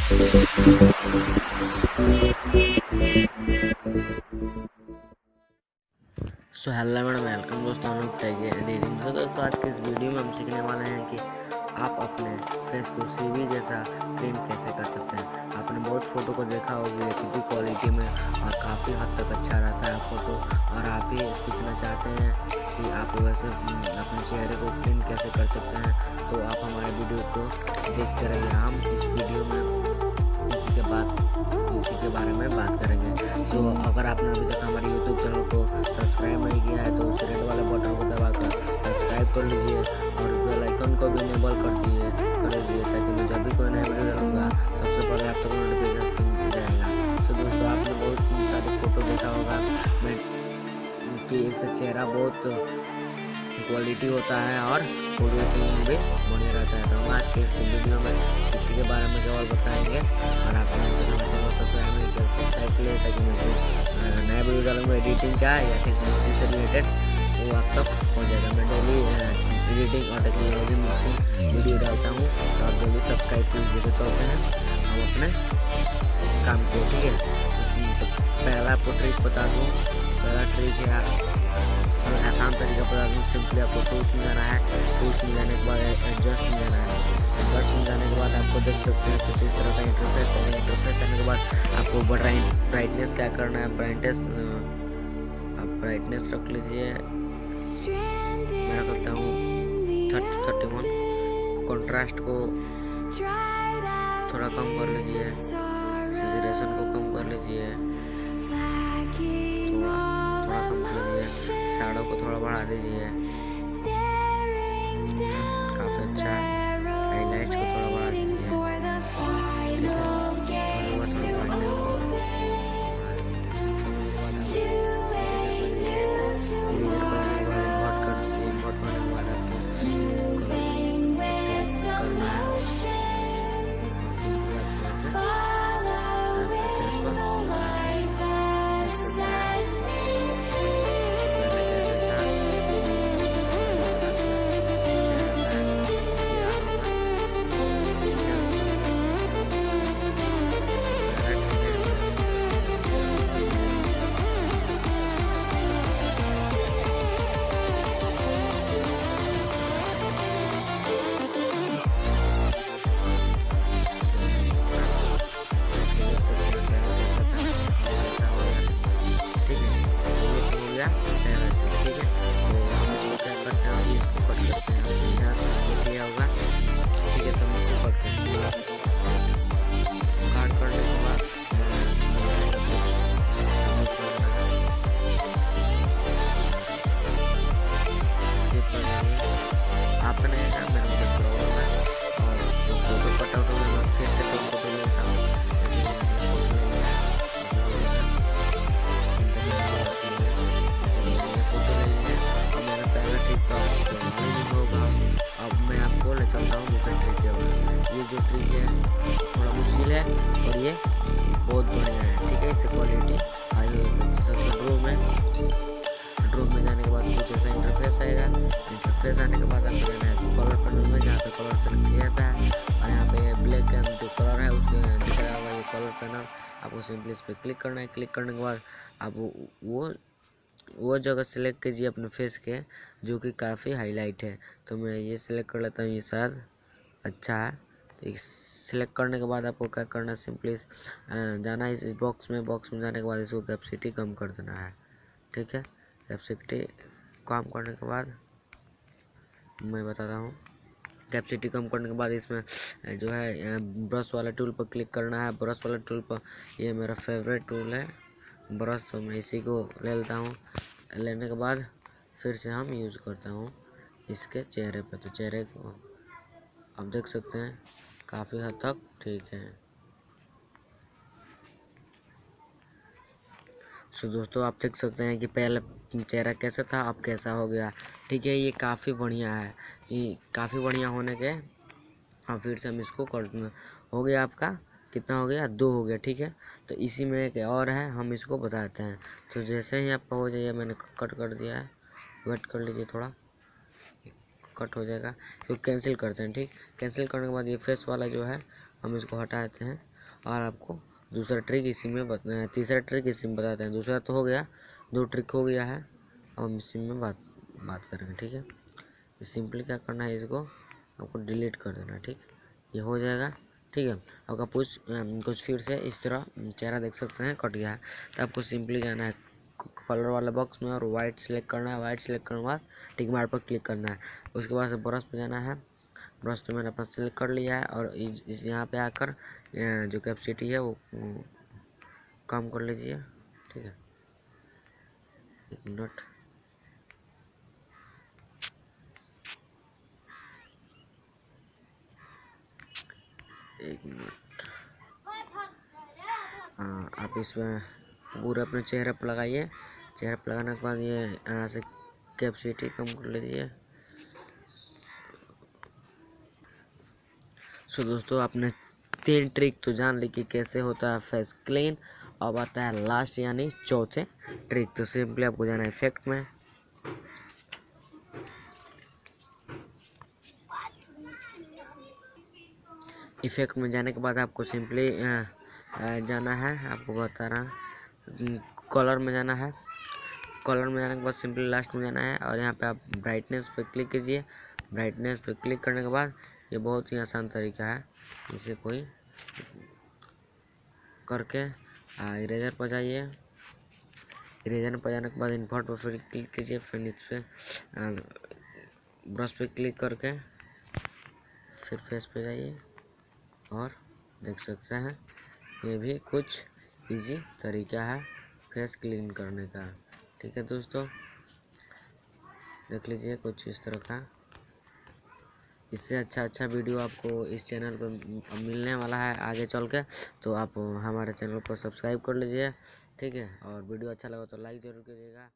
So hello madam, welcome दोस्तों Anup take editing. तो दोस्तों आज के इस वीडियो में हम सीखने वाले हैं कि आप अपने फेस को सीवी जैसा प्रिंट कैसे कर सकते हैं। आपने बहुत फ़ोटो को देखा होगी एचडी क्वालिटी में और काफ़ी हद तक अच्छा रहता है फ़ोटो, और आप ही सीखना चाहते हैं कि आप वैसे अपने चेहरे को प्रिंट कैसे कर सकते हैं, तो आप हमारे वीडियो को देखते रहिए। हम इस वीडियो में इसी के बारे में बात करेंगे। सो अगर आपने अभी तक हमारे यूट्यूब चैनल को सब्सक्राइब नहीं किया है तो उस रेड वाले बटन को दबाकर सब्सक्राइब कर लीजिए और बेल आइकन को भी इनेबल कर दीजिए ताकि मैं जब भी कोई नया वीडियो डालूंगा सबसे पहले आप तक नोटिफिकेशन जाएगा। सो दोस्तों आपने बहुत सारे फ़ोटो देखा होगा कि इसका चेहरा बहुत क्वालिटी होता है और वीडियो एडिटिंग भी बढ़िया रहता है। तो हम आज के इस वीडियो में इसी के बारे में केवल बताएंगे और आप सब्सक्राइब नहीं कर सब्सक्राइब के लिए ताकि मैं नया वीडियो डालूंगा एडिटिंग का या टेक्नोलॉजी से रिलेटेड वो आप तक हो जाएगा। मैं डेली एडिटिंग और टेक्नोलॉजी मिक्सिंग वीडियो डालता हूँ तो आप जल्दी सब्सक्राइब कर लीजिए। तो चलते हैं हम अपने काम को, ठीक है। तो पहला आपको ट्रिक बता दूँ। पहला ट्रिक है आसान तरीका बता दूँ। सिंपली आपको टूल्स में जाना है। टूल्स में जाने के बाद एडजस्ट में जाना है। एडजस्ट में जाने के बाद आपको देख सकते हैं कुछ इस तरह का इंटरफेस है। इंटरफेस करने के बाद आपको ब्राइटनेस क्या करना है। आप ब्राइटनेस रख लीजिए, मैं रख सकता हूँ 31। कंट्रास्ट को थोड़ा कम कर लीजिए, सैचुरेशन को कम कर लीजिए, थोड़ा कम कर लीजिए, शैडो को थोड़ा बढ़ा दीजिए, काफ़ी अच्छा। हाईलाइट्स को थोड़ा बढ़ा दीजिए, ठीक है। तो हम इसको क्या करते हैं, अभी इसको कट करते हैं। आपको यहाँ से किया होगा, ठीक है। तो हम इसको कट करते हैं। काट करने के बाद आपने मेरे मुझे प्रॉब्लम है और फोटो कट आउट होने के बाद फिर से कोई फोटो लेता हूँ। होगा अब मैं आपको ले चलता हूँ दूसरा ट्रिक के बाद। ये जो ट्रिक है थोड़ा मुश्किल है और ये बहुत बढ़िया है, ठीक है। इससे क्वालिटी हाई होगी। सबसे ड्रो में जाने के बाद कुछ ऐसा इंटरफेस आएगा। इंटरफेस आने के बाद आपको जाना है कलर पैनल में, जहाँ पे कलर सेलेक्ट किया जाता है और यहाँ पे ब्लैक एंड जो कलर है उसके दिख रहा होगा ये कलर पैनल। आपको सिंपली इस पर क्लिक करना है। क्लिक करने के बाद आप वो जगह सेलेक्ट कीजिए अपने फेस के जो कि काफ़ी हाईलाइट है। तो मैं ये सिलेक्ट कर लेता हूँ, ये शायद अच्छा है। तो सिलेक्ट करने के बाद आपको क्या करना है, सिंपली जाना है इस बॉक्स में जाने के बाद इसको कैपेसिटी कम कर देना है, ठीक है। कैपेसिटी कम करने के बाद मैं बताता हूँ। कैपेसिटी कम करने के बाद इसमें जो है ब्रश वाला टूल पर क्लिक करना है। ब्रश वाला टूल पर ये मेरा फेवरेट टूल है ब्रश, तो मैं इसी को ले लेता हूँ। लेने के बाद फिर से हम यूज़ करता हूँ इसके चेहरे पे। तो चेहरे को आप देख सकते हैं काफ़ी हद तक ठीक है। सो दोस्तों आप देख सकते हैं कि पहले चेहरा कैसा था अब कैसा हो गया, ठीक है। ये काफ़ी बढ़िया है। ये काफ़ी बढ़िया होने के हाँ फिर से हम इसको कर हो गया आपका कितना हो गया, 2 हो गया, ठीक है। तो इसी में एक और है, हम इसको बताते हैं। तो जैसे ही आपका हो जाइए, मैंने कट कर दिया है, वेट कर लीजिए थोड़ा, कट हो जाएगा। तो कैंसिल करते हैं, ठीक। कैंसिल करने के बाद ये फेस वाला जो है हम इसको हटा देते हैं और आपको दूसरा ट्रिक इसी में तीसरा ट्रिक इसी में बताते हैं। दूसरा तो हो गया, 2 ट्रिक हो गया है, अब हम इसी में बात करेंगे। ठीक है, सिंपली क्या करना है, इसको आपको डिलीट कर देना है। ठीक, ये हो जाएगा। ठीक है, आपका कुछ फिर से इस तरह चेहरा देख सकते हैं कट गया है। तो आपको सिंपली जाना है कलर वाले बॉक्स में और वाइट सेलेक्ट करना है। वाइट सेलेक्ट करने के बाद टिक मार्क पर क्लिक करना है। उसके बाद से ब्रश पे जाना है। ब्रश तो मैंने अपना सेलेक्ट कर लिया है और इस यहाँ पे आकर जो कैपेसिटी है वो कम कर लीजिए। ठीक है, 1 मिनट। हाँ, आप इसमें पूरा अपने चेहरे पर लगाइए। चेहरे पर लगाने के बाद ये यहाँ से कैपेसिटी कम कर लीजिए। सो दोस्तों, आपने 3 ट्रिक तो जान ली कि कैसे होता है फेस क्लीन। अब आता है लास्ट यानी चौथे ट्रिक। तो सिंपली आपको जाना है इफेक्ट में। इफेक्ट में जाने के बाद आपको सिंपली जाना है, आपको बता रहा, कलर में जाना है। कलर में जाने के बाद सिंपली लास्ट में जाना है और यहाँ पे आप ब्राइटनेस पे क्लिक कीजिए। ब्राइटनेस पे क्लिक करने के बाद ये बहुत ही आसान तरीका है, इसे कोई करके इरेजर पर जाइए। इरेजर पर जाने के बाद इन्फर्ट पर फिर क्लिक कीजिए। फिर इस पर ब्रश पे क्लिक करके फिर फेस पे जाइए और देख सकते हैं ये भी कुछ इजी तरीका है फेस क्लीन करने का। ठीक है दोस्तों, देख लीजिए कुछ इस तरह का। इससे अच्छा वीडियो आपको इस चैनल पर मिलने वाला है आगे चल के। तो आप हमारे चैनल को सब्सक्राइब कर लीजिए। ठीक है, और वीडियो अच्छा लगा तो लाइक ज़रूर कीजिएगा।